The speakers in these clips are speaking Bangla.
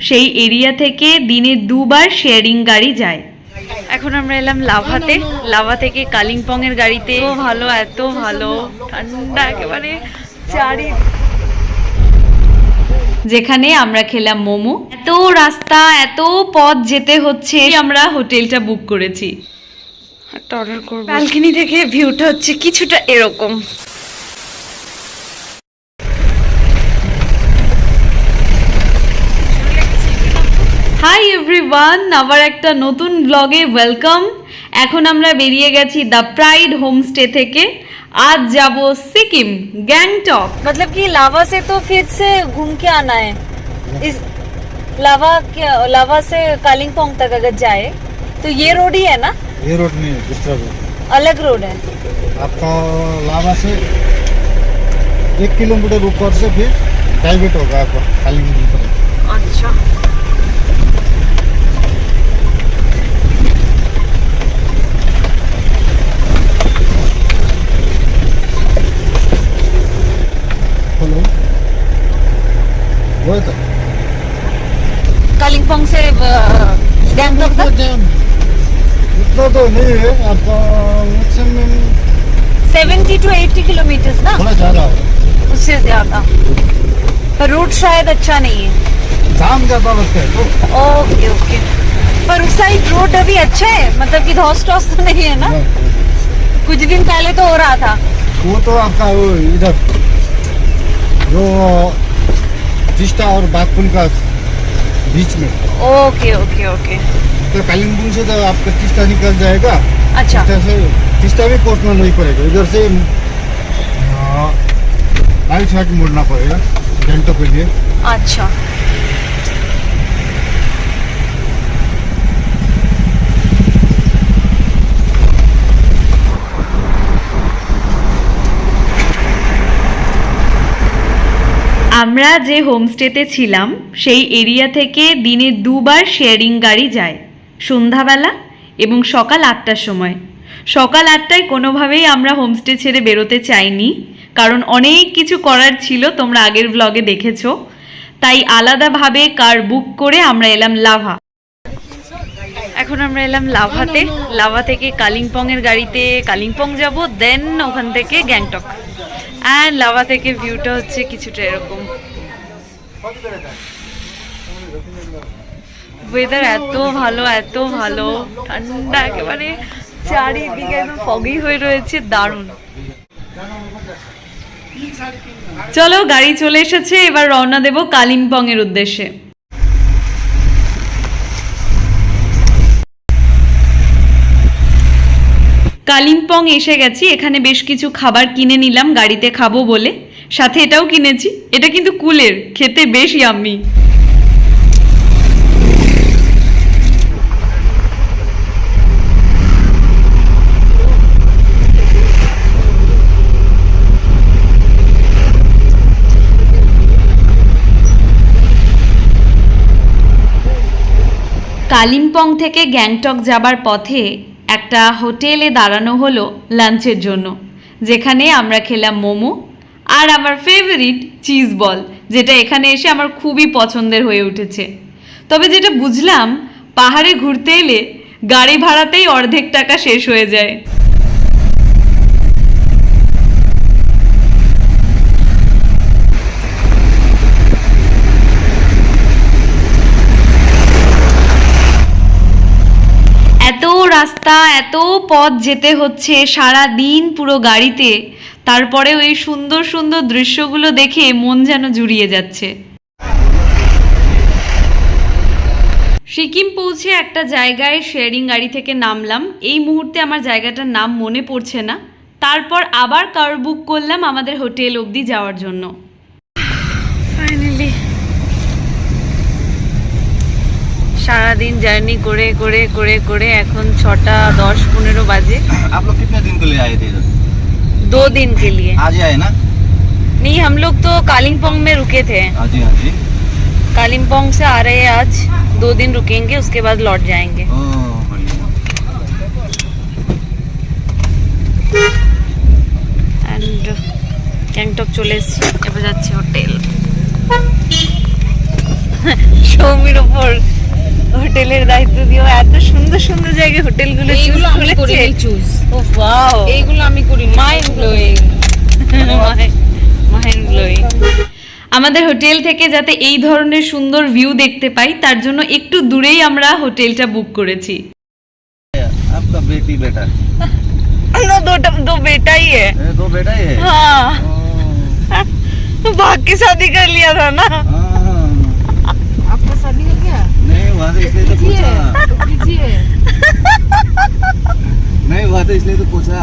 সেই এরিয়া থেকে দিনে 2 বার শেয়ারিং গাড়ি যায়। এখন আমরা এলাম লাভাতে। লাভা থেকে কালিম্পং এর গাড়িতে ভালো, এত ভালো ঠান্ডা একেবারে চারি। যেখানে আমরা খেলাম মোমো। এত রাস্তা, এত পথ যেতে হচ্ছে, আমরা হোটেলটা বুক করেছি। একটা অর্ডার করব। ব্যালকনি থেকে ভিউটা হচ্ছে কিছুটা এরকম। হাই এভরিওয়ান, আবার একটা নতুন ব্লগে ওয়েলকাম। এখন আমরা বেরিয়ে গেছি দ্য প্রাইড হোমস্টে থেকে। आज जाबो सिक्किम गैंगटॉक। मतलब कि लावा से तो फिर से घूम के आना है। इस लावा से कालिम्पोंग तक अगर जाए तो ये रोड ही है ना? ये रोड नहीं है, दूसरा रोड, अलग रोड है। आपका लावा से 1 किलोमीटर ऊपर से फिर डाइवर्ट होगा आपका कालिम्पोंग तरफ। अच्छा, वो तो कालिम्पोंग से गैंगटॉक तक इतना तो नहीं है आपका, मैक्सिमम 70 to 80 किलोमीटर ना, थोड़ा ज़्यादा है, उससे ज्यादा। पर रूट शायद अच्छा नहीं है, जाम ज़्यादा लगता है तो। Okay okay. पर उस साइड रोड अभी अच्छा है, मतलब कि धौस टॉस तो नहीं है ना? कुछ दिन पहले तो हो रहा था। वो तो आपका वो इधर जो जिस्टा और बागपुल का बीच में। ओके ओके ओके, तो कालिम्पोंग से तो आपका जिस्टा निकल जाएगा। अच्छा से जिस्टा भी पहुंचना नहीं पड़ेगा, इधर से राइट साइड मुड़ना पड़ेगा गैंगटॉक के लिए। अच्छा। আমরা যে হোমস্টেতে ছিলাম সেই এরিয়া থেকে দিনে 2 বার শেয়ারিং গাড়ি যায়, সন্ধ্যাবেলা এবং সকাল 8টার সময়। সকাল 8টায় কোনোভাবেই আমরা হোমস্টে ছেড়ে বেরোতে চাইনি, কারণ অনেক কিছু করার ছিল, তোমরা আগের ব্লগে দেখেছো। তাই আলাদাভাবে কার বুক করে আমরা এলাম লাভা। এখন আমরা এলাম লাভাতে। লাভা থেকে কালিম্পং এর গাড়িতে কালিম্পং যাব, দেন ওখান থেকে গ্যাংটক। আর লাভা থেকে ভিউটা হচ্ছে কিছুটা এরকম। ওয়েদার এত ভালো, এত ভালো ঠান্ডা একেবারে চারিদিকে একদম ফগি হয়ে রয়েছে, দারুণ। চলো গাড়ি চলে এসেছে, এবার রওনা দেব কালিম্পং এর উদ্দেশ্যে। কালিম্পং এসে গেছি। এখানে বেশ কিছু খাবার কিনে নিলাম গাড়িতে খাবো বলে, সাথে এটাও কিনেছি। এটা কিন্তু কুলের, খেতে বেশ ইয়াম্মি। কালিম্পং থেকে গ্যাংটক যাবার পথে একটা হোটেলে দাঁড়ানো হলো লাঞ্চের জন্য, যেখানে আমরা খেলাম মোমো আর আমার ফেভারিট চিজ বল, যেটা এখানে এসে আমার খুবই পছন্দের হয়ে উঠেছে। তবে যেটা বুঝলাম, পাহাড়ে ঘুরতে এলে গাড়ি ভাড়াতেই অর্ধেক টাকা শেষ হয়ে যায়। এত রাস্তা, এত পথ যেতে হচ্ছে সারা দিন পুরো গাড়িতে, তারপরেও এই সুন্দর সুন্দর দৃশ্যগুলো দেখে মন যেন জুড়িয়ে যাচ্ছে। সিকিম পৌঁছে একটা জায়গায় শেয়ারিং গাড়ি থেকে নামলাম। এই মুহূর্তে আমার জায়গাটার নাম মনে পড়ছে না। তারপর আবার কার বুক করলাম আমাদের হোটেল অবধি যাওয়ার জন্য। ফাইনালি সারাদিন জার্নি করে করে করে করে এখন 6টা 10-15 বাজে। आप लोग कितने दिन के लिए आए थे इधर? 2 दिन के लिए। आज ही आए ना? नहीं, हम लोग तो कालिम्पोंग में रुके थे। हाँ जी, हाँ जी। कालिम्पोंग से आ रहे हैं आज, 2 दिन रुकेंगे, उसके बाद लौट जाएंगे। एंड গ্যাংটক চলে এসেছি, এবার যাচ্ছি হোটেল। সৌমিরও হোটেলের দায়িত্ব দিও, এত সুন্দর সুন্দর জায়গায় হোটেলগুলো এইগুলো আমি করিনি চুজ। ও ওয়াও, এইগুলো আমি করিনি। Mind blowing, mind blowing. আমাদের হোটেল থেকে যাতে এই ধরনের সুন্দর ভিউ দেখতে পাই তার জন্য একটু দূরেই আমরা হোটেলটা বুক করেছি। आपका बेटी बेटा दो बेटा ही है। दो बेटा ही है। हाँ, ओ, भाग के शादी कर लिया था ना। हाँ। आपका शादी हो गया? नहीं हुआ था इसलिए तो पूछा। कीजिए। नहीं हुआ था इसलिए तो पूछा।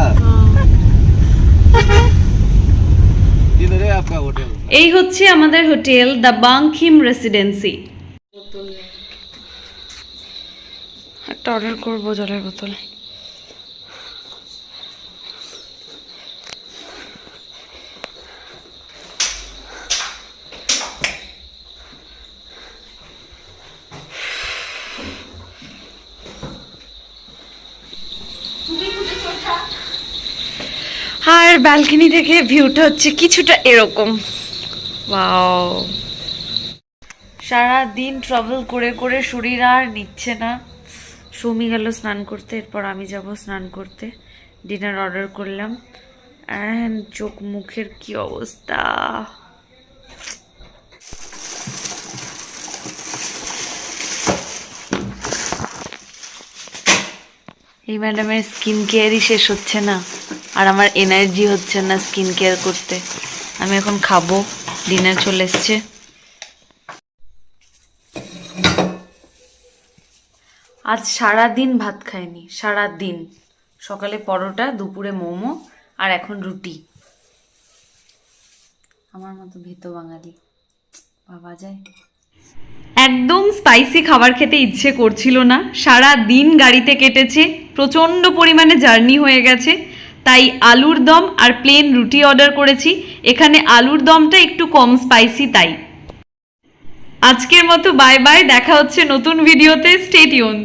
किधर है आपका होटल? এই হচ্ছে আমাদের হোটেল দ্য বাংকিম রেসিডেন্সি। একটা অর্ডার করবো জলের বোতল। আর ব্যালকনি থেকে ভিউটা হচ্ছে কিছুটা এরকম। ওয়াও, সারা দিন ট্রাভেল করে করে শরীর আর নিচ্ছে না। সুমি গেল স্নান করতে, এরপর আমি যাব স্নান করতে। ডিনার অর্ডার করলাম অ্যান্ড চোখ মুখের কি অবস্থা। এই ম্যাডামের স্কিন কেয়ারই শেষ হচ্ছে না, আর আমার এনার্জি হচ্ছে না স্কিন কেয়ার করতে। আমি এখন খাবো, ডিনার চলে এসছে। আজ সারা দিন ভাত খাইনি, সারা দিন। সকালে পরোটা, দুপুরে মোমো, আর এখন রুটি। আমার মতো ভীত বাঙালি ভাবা যায়। একদম স্পাইসি খাবার খেতে ইচ্ছে করছিল না। সারা দিন গাড়িতে কেটেছে, প্রচণ্ড পরিমাণে জার্নি হয়ে গেছে, তাই আলুর দম আর প্লেন রুটি অর্ডার করেছি। এখানে আলুর দমটা একটু কম স্পাইসি তাই। আজকের মতো বাই বাই, দেখা হচ্ছে নতুন ভিডিওতে। Stay tune.